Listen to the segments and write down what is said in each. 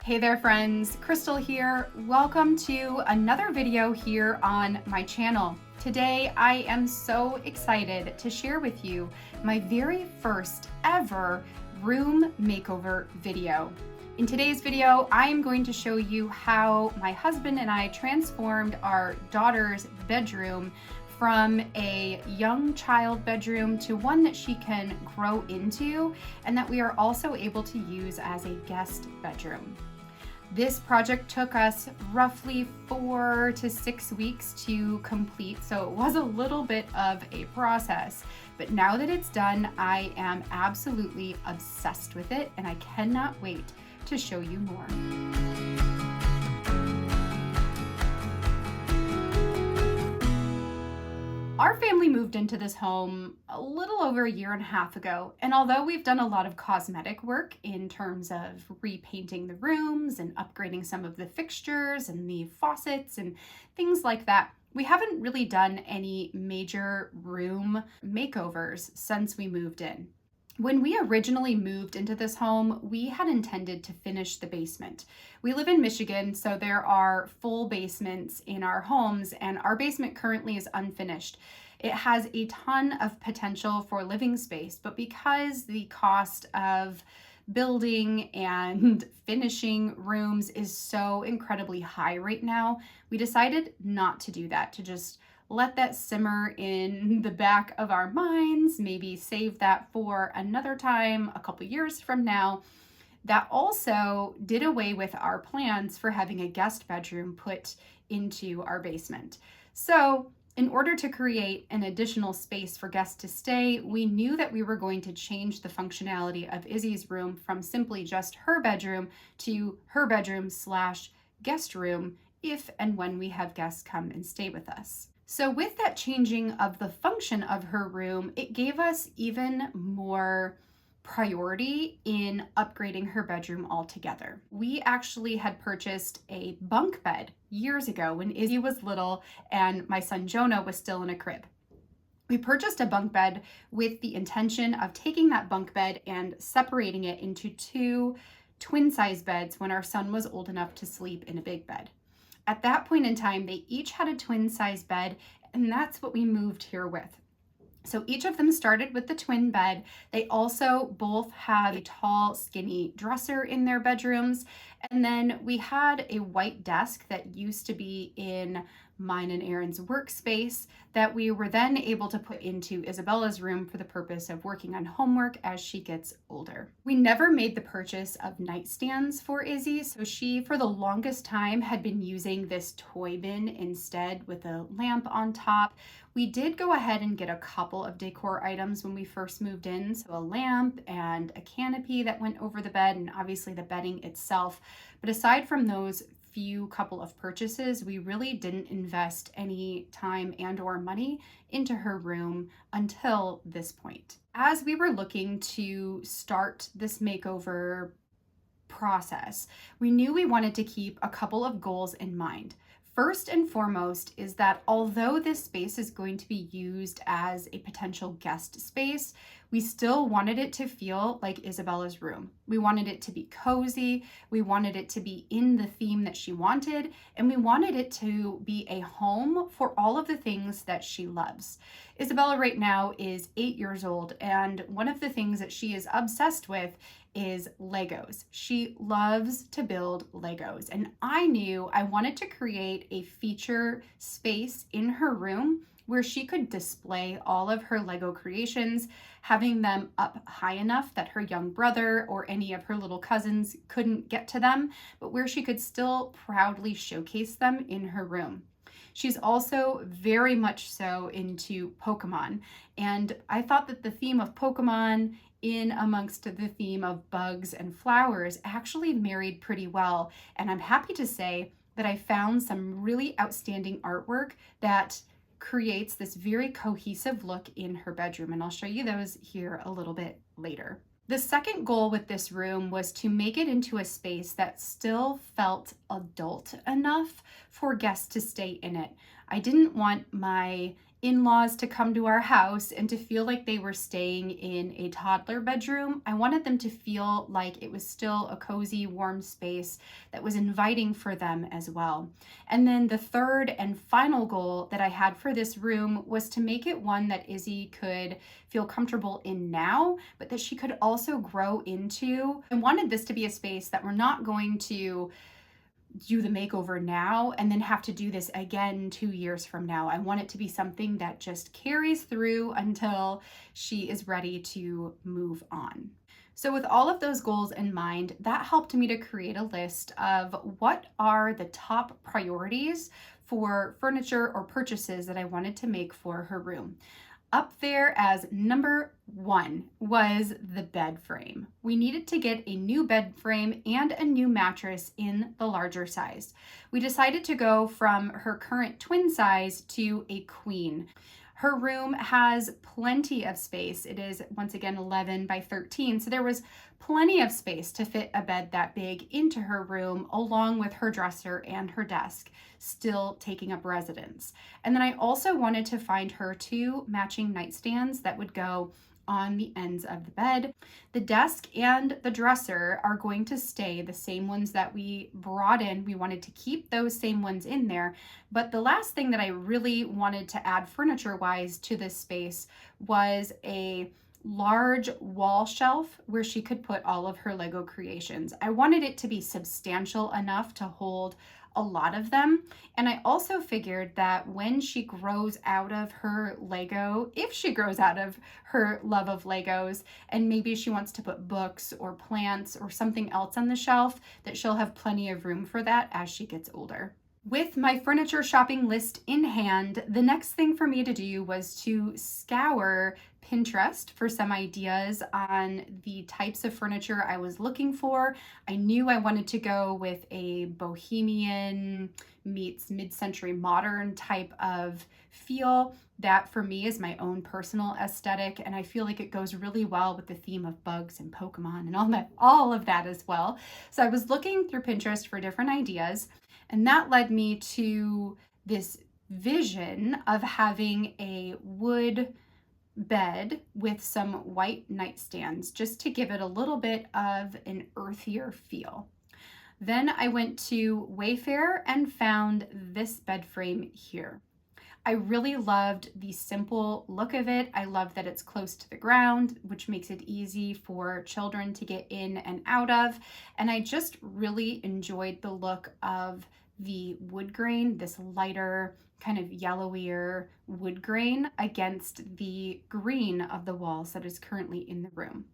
Hey there friends, Crystal here. Welcome to another video here on my channel. Today I am so excited to share with you my very first ever room makeover video. In today's video, I am going to show you how my husband and I transformed our daughter's bedroom from a young child bedroom to one that she can grow into and that we are also able to use as a guest bedroom. This project took us roughly 4 to 6 weeks to complete, so it was a little bit of a process. But now that it's done, I am absolutely obsessed with it and I cannot wait to show you more. Our family moved into this home a little over a year and a half ago, and although we've done a lot of cosmetic work in terms of repainting the rooms and upgrading some of the fixtures and the faucets and things like that, we haven't really done any major room makeovers since we moved in. When we originally moved into this home, we had intended to finish the basement. We live in Michigan, so there are full basements in our homes, and our basement currently is unfinished. It has a ton of potential for living space, but because the cost of building and finishing rooms is so incredibly high right now, we decided not to do that, to just let that simmer in the back of our minds, maybe save that for another time, a couple years from now. That also did away with our plans for having a guest bedroom put into our basement. So in order to create an additional space for guests to stay, we knew that we were going to change the functionality of Izzy's room from simply just her bedroom to her bedroom / guest room if and when we have guests come and stay with us. So with that changing of the function of her room, it gave us even more priority in upgrading her bedroom altogether. We actually had purchased a bunk bed years ago when Izzy was little and my son Jonah was still in a crib. We purchased a bunk bed with the intention of taking that bunk bed and separating it into 2 twin-size beds when our son was old enough to sleep in a big bed. At that point in time, they each had a twin-size bed, and that's what we moved here with. So each of them started with the twin bed. They also both had a tall, skinny dresser in their bedrooms. And then we had a white desk that used to be in mine and Aaron's workspace that we were then able to put into Isabella's room for the purpose of working on homework as she gets older. We never made the purchase of nightstands for Izzy, so she for the longest time had been using this toy bin instead with a lamp on top. We did go ahead and get a couple of decor items when we first moved in, so a lamp and a canopy that went over the bed and obviously the bedding itself. But aside from those few couple of purchases, we really didn't invest any time and or money into her room until this point. As we were looking to start this makeover process, we knew we wanted to keep a couple of goals in mind. First and foremost is that although this space is going to be used as a potential guest space, we still wanted it to feel like Isabella's room. We wanted it to be cozy, we wanted it to be in the theme that she wanted, and we wanted it to be a home for all of the things that she loves. Isabella right now is 8 years old, and one of the things that she is obsessed with is Legos. She loves to build Legos, and I knew I wanted to create a feature space in her room where she could display all of her Lego creations, having them up high enough that her young brother or any of her little cousins couldn't get to them, but where she could still proudly showcase them in her room. She's also very much so into Pokemon, and I thought that the theme of Pokemon in amongst the theme of bugs and flowers actually married pretty well. And I'm happy to say that I found some really outstanding artwork that creates this very cohesive look in her bedroom. And I'll show you those here a little bit later. The second goal with this room was to make it into a space that still felt adult enough for guests to stay in it. I didn't want my in-laws to come to our house and to feel like they were staying in a toddler bedroom. I wanted them to feel like it was still a cozy, warm space that was inviting for them as well. And then the third and final goal that I had for this room was to make it one that Izzy could feel comfortable in now, but that she could also grow into. I wanted this to be a space that we're not going to do the makeover now and then have to do this again 2 years from now. I want it to be something that just carries through until she is ready to move on. So with all of those goals in mind, that helped me to create a list of what are the top priorities for furniture or purchases that I wanted to make for her room. Up there as number 1 was the bed frame. We needed to get a new bed frame and a new mattress in the larger size. We decided to go from her current twin size to a queen. Her room has plenty of space. It is, once again, 11 by 13. So there was plenty of space to fit a bed that big into her room, along with her dresser and her desk, still taking up residence. And then I also wanted to find her 2 matching nightstands that would go on the ends of the bed. The desk and the dresser are going to stay the same ones that we brought in. We wanted to keep those same ones in there. But the last thing that I really wanted to add furniture-wise to this space was a large wall shelf where she could put all of her Lego creations. I wanted it to be substantial enough to hold a lot of them. And I also figured that when she grows out of her Lego, if she grows out of her love of Legos, and maybe she wants to put books or plants or something else on the shelf, that she'll have plenty of room for that as she gets older. With my furniture shopping list in hand, the next thing for me to do was to scour Pinterest for some ideas on the types of furniture I was looking for. I knew I wanted to go with a bohemian meets mid-century modern type of feel. That for me is my own personal aesthetic, and I feel like it goes really well with the theme of bugs and Pokemon and all of that as well. So I was looking through Pinterest for different ideas, and that led me to this vision of having a wood bed with some white nightstands, just to give it a little bit of an earthier feel. Then I went to Wayfair and found this bed frame here. I really loved the simple look of it. I love that it's close to the ground, which makes it easy for children to get in and out of. And I just really enjoyed the look of the wood grain, this lighter, kind of yellowier wood grain against the green of the walls that is currently in the room.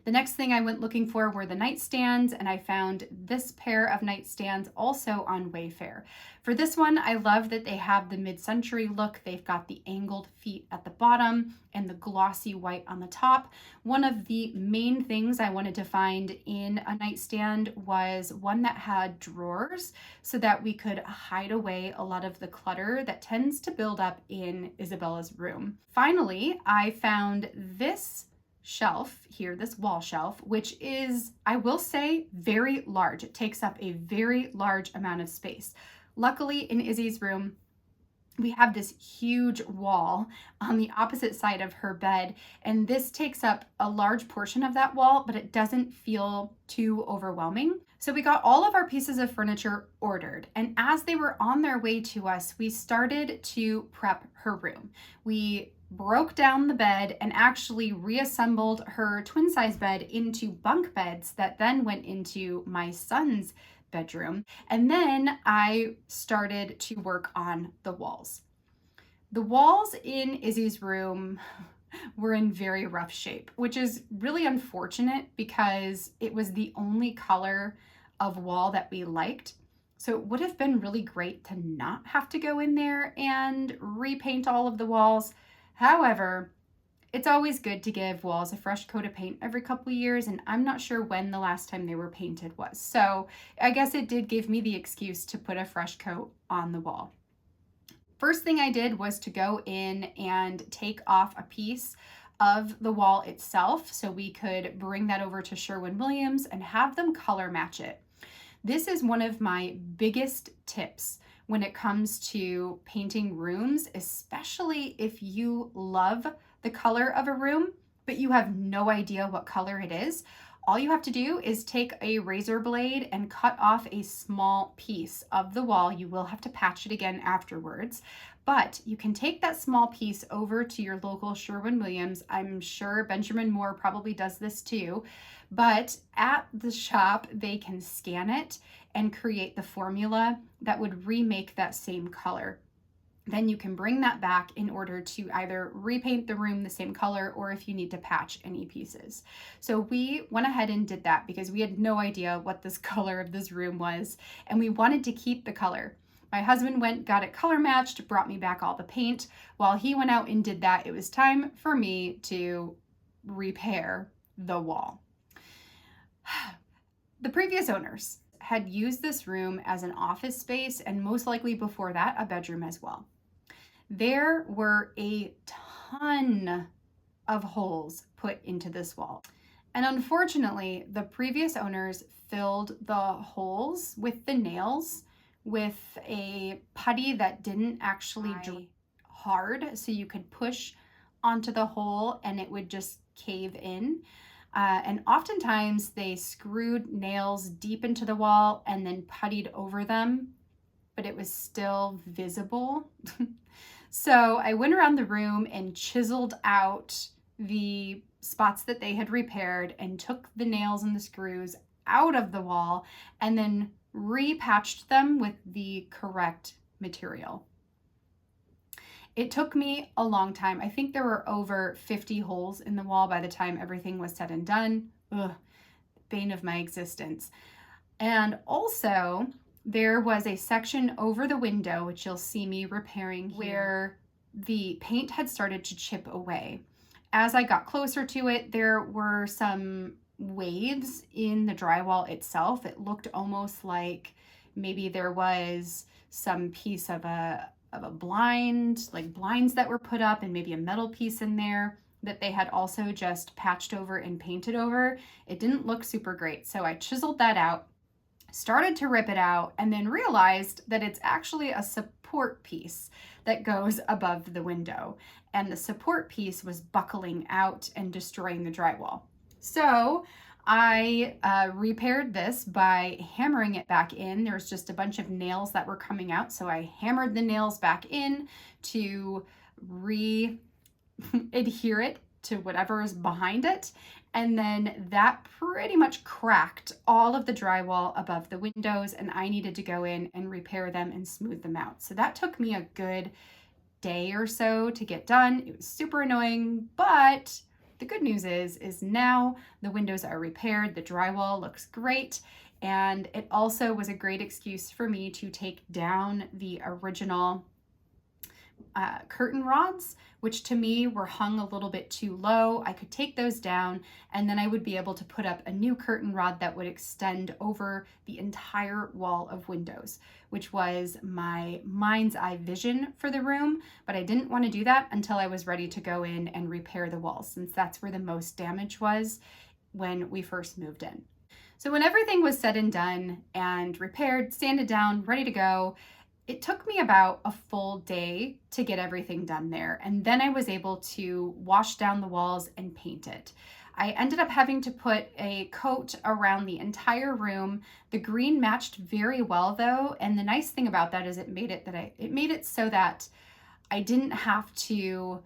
The next thing I went looking for were the nightstands, and I found this pair of nightstands also on Wayfair. For this one, I love that they have the mid-century look. They've got the angled feet at the bottom and the glossy white on the top. One of the main things I wanted to find in a nightstand was one that had drawers so that we could hide away a lot of the clutter that tends to build up in Isabella's room. Finally, I found this shelf here, this wall shelf, which is, I will say, very large. It takes up a very large amount of space. Luckily, in Izzy's room, we have this huge wall on the opposite side of her bed, and this takes up a large portion of that wall, but it doesn't feel too overwhelming. So we got all of our pieces of furniture ordered, and as they were on their way to us, we started to prep her room. We broke down the bed and actually reassembled her twin size bed into bunk beds that then went into my son's bedroom. And then I started to work on the walls. The walls in Izzy's room were in very rough shape, which is really unfortunate because it was the only color of wall that we liked. So it would have been really great to not have to go in there and repaint all of the walls. However, it's always good to give walls a fresh coat of paint every couple of years, and I'm not sure when the last time they were painted was. So I guess it did give me the excuse to put a fresh coat on the wall. First thing I did was to go in and take off a piece of the wall itself so we could bring that over to Sherwin-Williams and have them color match it. This is one of my biggest tips when it comes to painting rooms, especially if you love the color of a room, but you have no idea what color it is. All you have to do is take a razor blade and cut off a small piece of the wall. You will have to patch it again afterwards, but you can take that small piece over to your local Sherwin-Williams. I'm sure Benjamin Moore probably does this too, but at the shop, they can scan it and create the formula that would remake that same color. Then you can bring that back in order to either repaint the room the same color or if you need to patch any pieces. So we went ahead and did that because we had no idea what this color of this room was, and we wanted to keep the color. My husband went, got it color matched, brought me back all the paint. While he went out and did that, it was time for me to repair the wall. The previous owners had used this room as an office space, and most likely before that, a bedroom as well. There were a ton of holes put into this wall. And unfortunately, the previous owners filled the holes with the nails with a putty that didn't actually dry hard, so you could push onto the hole and it would just cave in. And oftentimes they screwed nails deep into the wall and then puttied over them, but it was still visible. So I went around the room and chiseled out the spots that they had repaired and took the nails and the screws out of the wall and then repatched them with the correct material. It took me a long time. I think there were over 50 holes in the wall by the time everything was said and done. Ugh, bane of my existence. And also, there was a section over the window, which you'll see me repairing here, where the paint had started to chip away. As I got closer to it, there were some waves in the drywall itself. It looked almost like maybe there was some piece of a blind, like blinds that were put up and maybe a metal piece in there that they had also just patched over and painted over. It didn't look super great. So I chiseled that out, started to rip it out, and then realized that it's actually a support piece that goes above the window. And the support piece was buckling out and destroying the drywall. So I repaired this by hammering it back in. There's just a bunch of nails that were coming out, so I hammered the nails back in to re-adhere it to whatever is behind it. And then that pretty much cracked all of the drywall above the windows, and I needed to go in and repair them and smooth them out. So that took me a good day or so to get done. It was super annoying, but the good news is now the windows are repaired, the drywall looks great, and it also was a great excuse for me to take down the original curtain rods, which to me were hung a little bit too low. I could take those down and then I would be able to put up a new curtain rod that would extend over the entire wall of windows, which was my mind's eye vision for the room. But I didn't want to do that until I was ready to go in and repair the walls, since that's where the most damage was when we first moved in. So when everything was said and done and repaired, sanded down, ready to go, it took me about a full day to get everything done there. And then I was able to wash down the walls and paint it. I ended up having to put a coat around the entire room. The green matched very well though. And the nice thing about that is it made it so that I didn't have to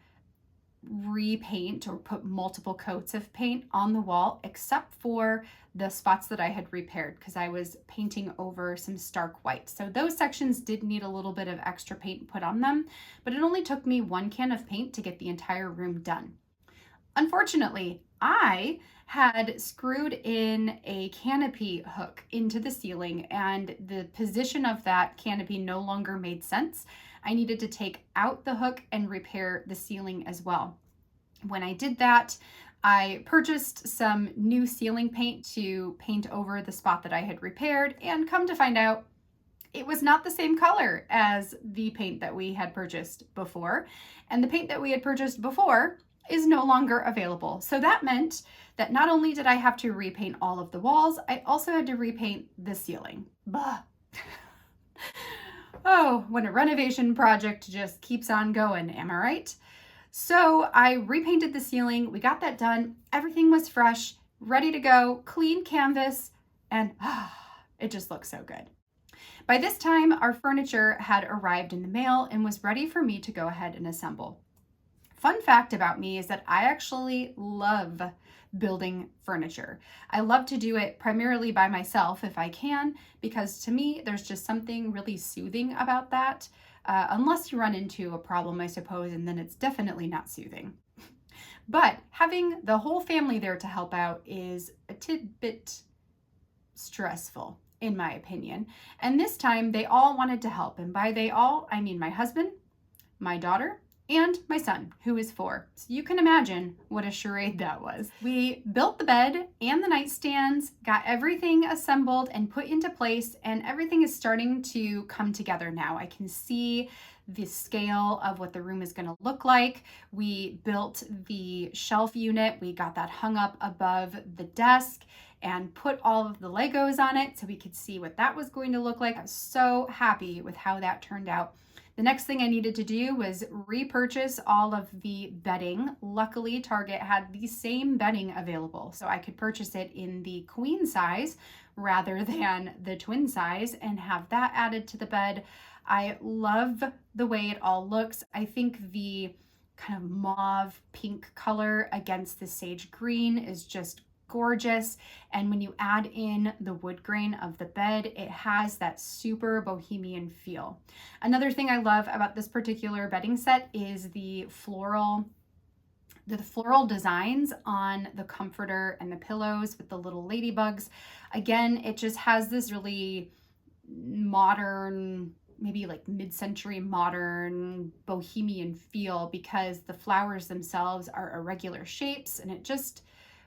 repaint or put multiple coats of paint on the wall, except for the spots that I had repaired because I was painting over some stark white. So those sections did need a little bit of extra paint put on them, but it only took me 1 can of paint to get the entire room done. Unfortunately, I had screwed in a canopy hook into the ceiling, and the position of that canopy no longer made sense. I needed to take out the hook and repair the ceiling as well. When I did that, I purchased some new ceiling paint to paint over the spot that I had repaired, and come to find out, it was not the same color as the paint that we had purchased before. And the paint that we had purchased before is no longer available. So that meant that not only did I have to repaint all of the walls, I also had to repaint the ceiling. Bah. Oh, when a renovation project just keeps on going, am I right? So I repainted the ceiling, we got that done, everything was fresh, ready to go, clean canvas, and it just looks so good. By this time, our furniture had arrived in the mail and was ready for me to go ahead and assemble. Fun fact about me is that I actually love building furniture. I love to do it primarily by myself if I can, because to me, there's just something really soothing about that. Unless you run into a problem, I suppose, and then it's definitely not soothing. But having the whole family there to help out is a tidbit stressful, in my opinion. And this time they all wanted to help. And by they all, I mean my husband, my daughter, and my son, who is 4. So you can imagine what a charade that was. We built the bed and the nightstands, got everything assembled and put into place, and everything is starting to come together now. I can see the scale of what the room is going to look like. We built the shelf unit. We got that hung up above the desk and put all of the Legos on it so we could see what that was going to look like. I'm so happy with how that turned out. The next thing I needed to do was repurchase all of the bedding. Luckily, Target had the same bedding available, so I could purchase it in the queen size rather than the twin size and have that added to the bed. I love the way it all looks. I think the kind of mauve pink color against the sage green is just gorgeous. And when you add in the wood grain of the bed, it has that super bohemian feel. Another thing I love about this particular bedding set is the floral designs on the comforter and the pillows with the little ladybugs. Again, it just has this really modern, maybe like mid-century modern bohemian feel because the flowers themselves are irregular shapes, and it just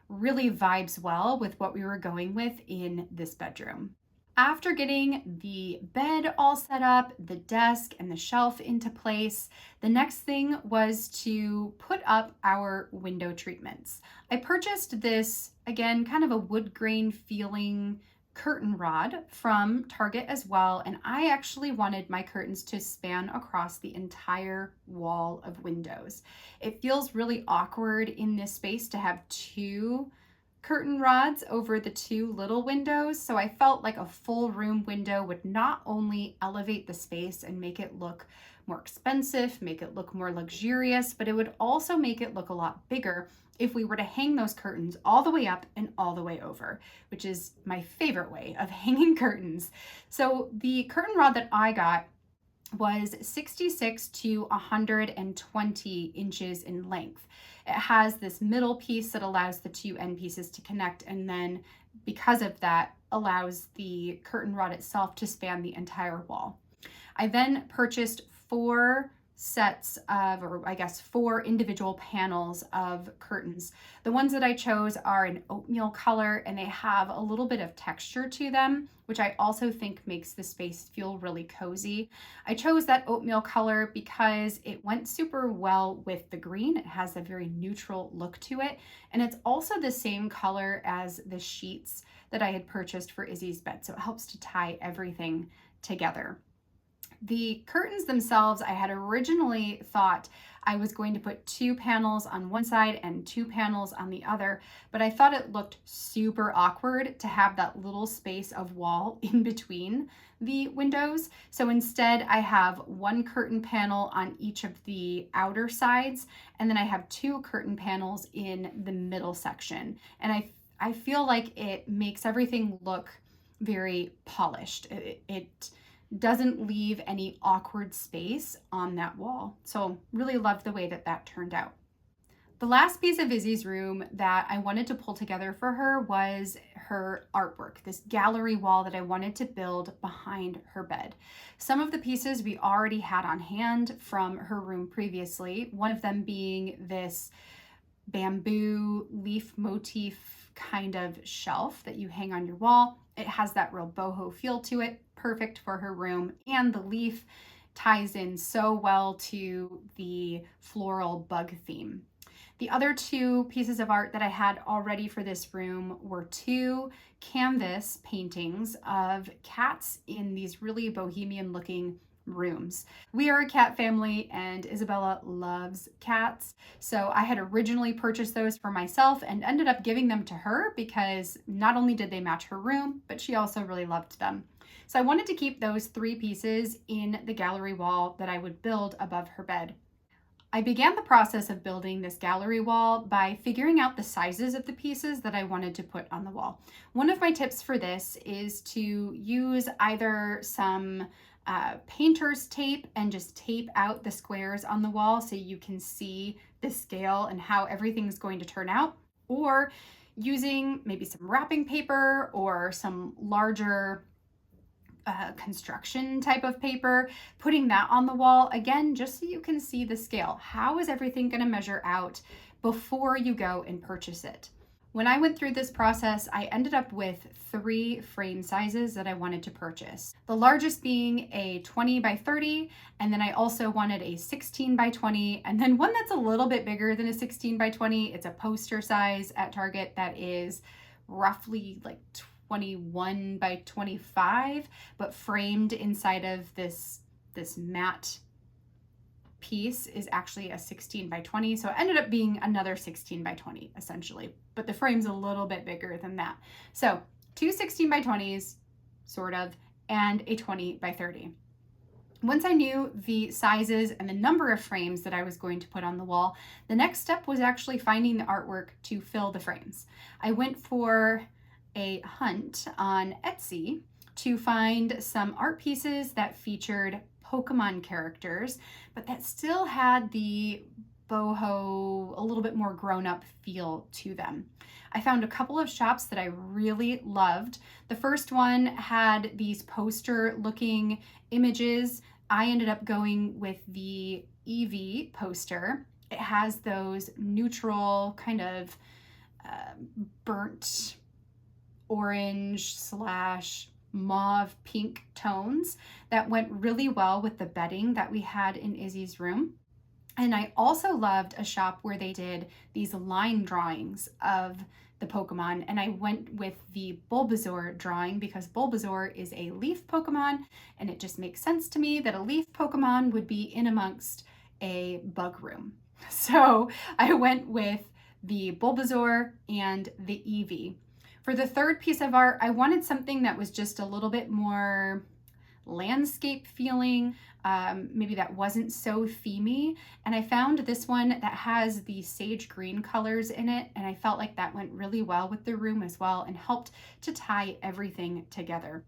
really vibes well with what we were going with in this bedroom. After getting the bed all set up, the desk and the shelf into place, the next thing was to put up our window treatments. I purchased this, again, kind of a wood grain feeling curtain rod from Target as well, and I actually wanted my curtains to span across the entire wall of windows. It feels really awkward in this space to have 2 curtain rods over the 2 little windows, so I felt like a full room window would not only elevate the space and make it look more expensive, make it look more luxurious, but it would also make it look a lot bigger if we were to hang those curtains all the way up and all the way over, which is my favorite way of hanging curtains. So the curtain rod that I got was 66 to 120 inches in length. It has this middle piece that allows the 2 end pieces to connect, and then because of that allows the curtain rod itself to span the entire wall. I then purchased 4 sets of, or I guess 4 individual panels of curtains. The ones that I chose are an oatmeal color, and they have a little bit of texture to them, which I also think makes the space feel really cozy. I chose that oatmeal color because it went super well with the green. It has a very neutral look to it, and it's also the same color as the sheets that I had purchased for Izzy's bed, so it helps to tie everything together. The curtains themselves, I had originally thought I was going to put 2 panels on one side and 2 panels on the other, but I thought it looked super awkward to have that little space of wall in between the windows. So instead I have 1 curtain panel on each of the outer sides, and then I have 2 curtain panels in the middle section. And I feel like it makes everything look very polished. It doesn't leave any awkward space on that wall. So really loved the way that that turned out. The last piece of Izzy's room that I wanted to pull together for her was her artwork, this gallery wall that I wanted to build behind her bed. Some of the pieces we already had on hand from her room previously, one of them being this bamboo leaf motif kind of shelf that you hang on your wall. It has that real boho feel to it, perfect for her room, and the leaf ties in so well to the floral bug theme. The other two pieces of art that I had already for this room were two canvas paintings of cats in these really bohemian looking rooms. We are a cat family and Isabella loves cats. So I had originally purchased those for myself and ended up giving them to her because not only did they match her room, but she also really loved them. So I wanted to keep those three pieces in the gallery wall that I would build above her bed. I began the process of building this gallery wall by figuring out the sizes of the pieces that I wanted to put on the wall. One of my tips for this is to use either some painter's tape and just tape out the squares on the wall so you can see the scale and how everything's going to turn out, or using maybe some wrapping paper or some larger construction type of paper, putting that on the wall again, just so you can see the scale. How is everything going to measure out before you go and purchase it? When I went through this process, I ended up with 3 frame sizes that I wanted to purchase. The largest being a 20 by 30, and then I also wanted a 16 by 20, and then one that's a little bit bigger than a 16 by 20. It's a poster size at Target that is roughly like 21 by 25, but framed inside of this matte piece is actually a 16 by 20. So it ended up being another 16 by 20 essentially, but the frame's a little bit bigger than that. So 2 16 by 20s, sort of, and a 20 by 30. Once I knew the sizes and the number of frames that I was going to put on the wall, the next step was actually finding the artwork to fill the frames. I went for a hunt on Etsy to find some art pieces that featured Pokemon characters, but that still had the boho, a little bit more grown-up feel to them. I found a couple of shops that I really loved. The first one had these poster-looking images. I ended up going with the Eevee poster. It has those neutral kind of burnt orange / mauve pink tones that went really well with the bedding that we had in Izzy's room. And I also loved a shop where they did these line drawings of the Pokemon, and I went with the Bulbasaur drawing because Bulbasaur is a leaf Pokemon, and it just makes sense to me that a leaf Pokemon would be in amongst a bug room. So I went with the Bulbasaur and the Eevee. For the third piece of art, I wanted something that was just a little bit more landscape feeling, maybe that wasn't so themey. And I found this one that has the sage green colors in it, and I felt like that went really well with the room as well and helped to tie everything together.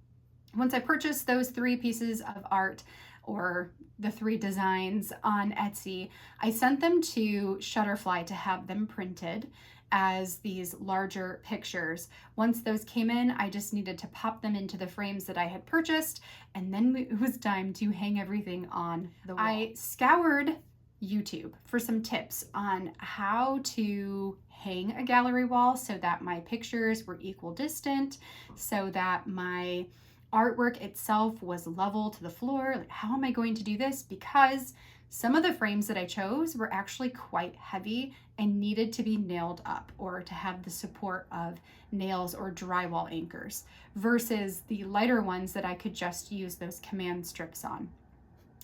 Once I purchased those 3 pieces of art, or the 3 designs on Etsy, I sent them to Shutterfly to have them printed as these larger pictures. Once those came in, I just needed to pop them into the frames that I had purchased, and then it was time to hang everything on the wall. I scoured YouTube for some tips on how to hang a gallery wall so that my pictures were equal distant, so that my artwork itself was level to the floor. Like, how am I going to do this? Because some of the frames that I chose were actually quite heavy and needed to be nailed up or to have the support of nails or drywall anchors, versus the lighter ones that I could just use those command strips on.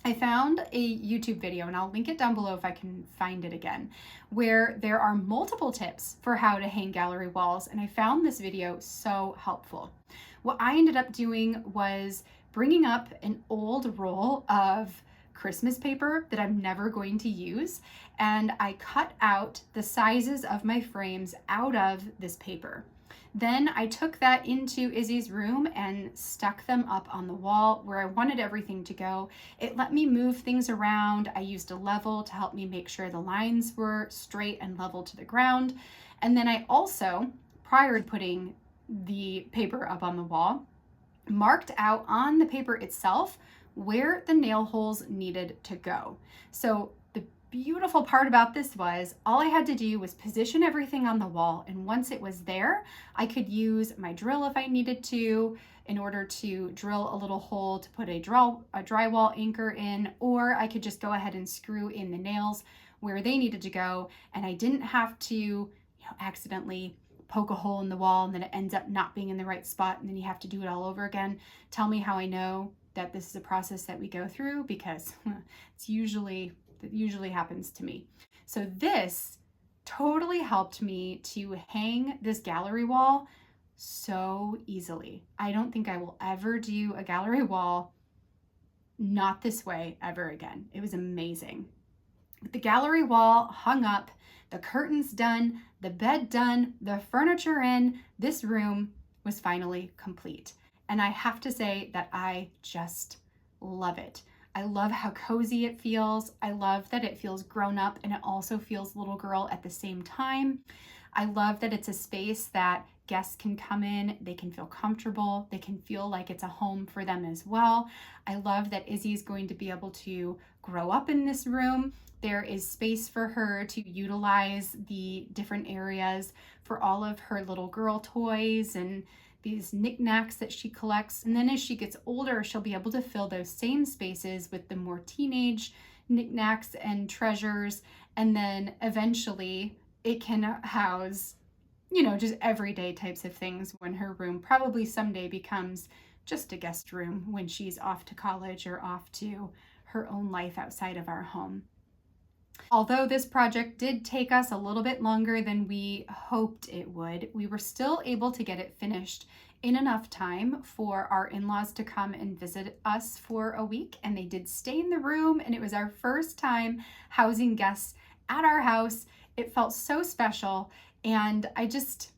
I found a YouTube video, and I'll link it down below if I can find it again, where there are multiple tips for how to hang gallery walls, and I found this video so helpful. What I ended up doing was bringing up an old roll of Christmas paper that I'm never going to use, and I cut out the sizes of my frames out of this paper. Then I took that into Izzy's room and stuck them up on the wall where I wanted everything to go. It let me move things around. I used a level to help me make sure the lines were straight and level to the ground. And then I also, prior to putting the paper up on the wall, marked out on the paper itself where the nail holes needed to go. So the beautiful part about this was all I had to do was position everything on the wall, and once it was there, I could use my drill if I needed to in order to drill a little hole to put a drywall anchor in, or I could just go ahead and screw in the nails where they needed to go, and I didn't have to, accidentally poke a hole in the wall and then it ends up not being in the right spot and then you have to do it all over again. Tell me how I know that this is a process that we go through, because it usually happens to me. So this totally helped me to hang this gallery wall so easily. I don't think I will ever do a gallery wall not this way ever again. It was amazing. With the gallery wall hung up, the curtains done, the bed done, the furniture in, this room was finally complete. And I have to say that I just love it. I love how cozy it feels. I love that it feels grown up and it also feels little girl at the same time. I love that it's a space that guests can come in, they can feel comfortable, they can feel like it's a home for them as well. I love that Izzy's going to be able to grow up in this room. There is space for her to utilize the different areas for all of her little girl toys and these knickknacks that she collects. And then as she gets older, she'll be able to fill those same spaces with the more teenage knickknacks and treasures. And then eventually it can house, just everyday types of things when her room probably someday becomes just a guest room when she's off to college or off to her own life outside of our home. Although this project did take us a little bit longer than we hoped it would, we were still able to get it finished in enough time for our in-laws to come and visit us for a week, and they did stay in the room, and it was our first time housing guests at our house. It felt so special, and I just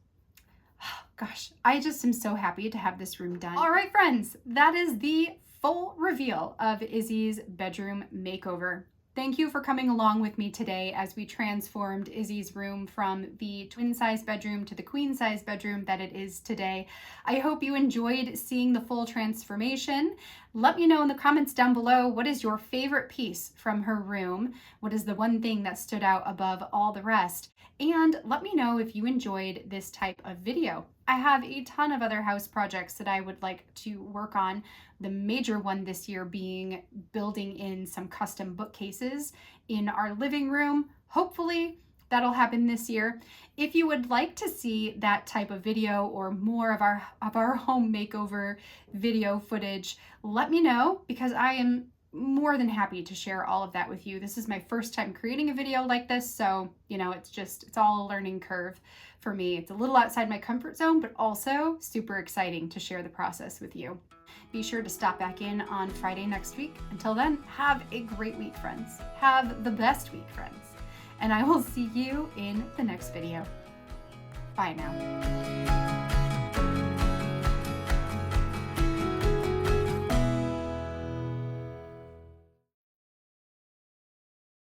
am so happy to have this room done. All right, friends, that is the full reveal of Izzy's bedroom makeover. Thank you for coming along with me today as we transformed Izzy's room from the twin size bedroom to the queen size bedroom that it is today. I hope you enjoyed seeing the full transformation. Let me know in the comments down below, what is your favorite piece from her room? What is the one thing that stood out above all the rest? And let me know if you enjoyed this type of video. I have a ton of other house projects that I would like to work on. The major one this year being building in some custom bookcases in our living room. Hopefully that'll happen this year. If you would like to see that type of video or more of our home makeover video footage, let me know, because I am more than happy to share all of that with you. This is my first time creating a video like this, so it's all a learning curve for me. It's a little outside my comfort zone, but also super exciting to share the process with you. Be sure to stop back in on Friday next week. Until then, have a great week, friends. Have the best week, friends. And I will see you in the next video. Bye now.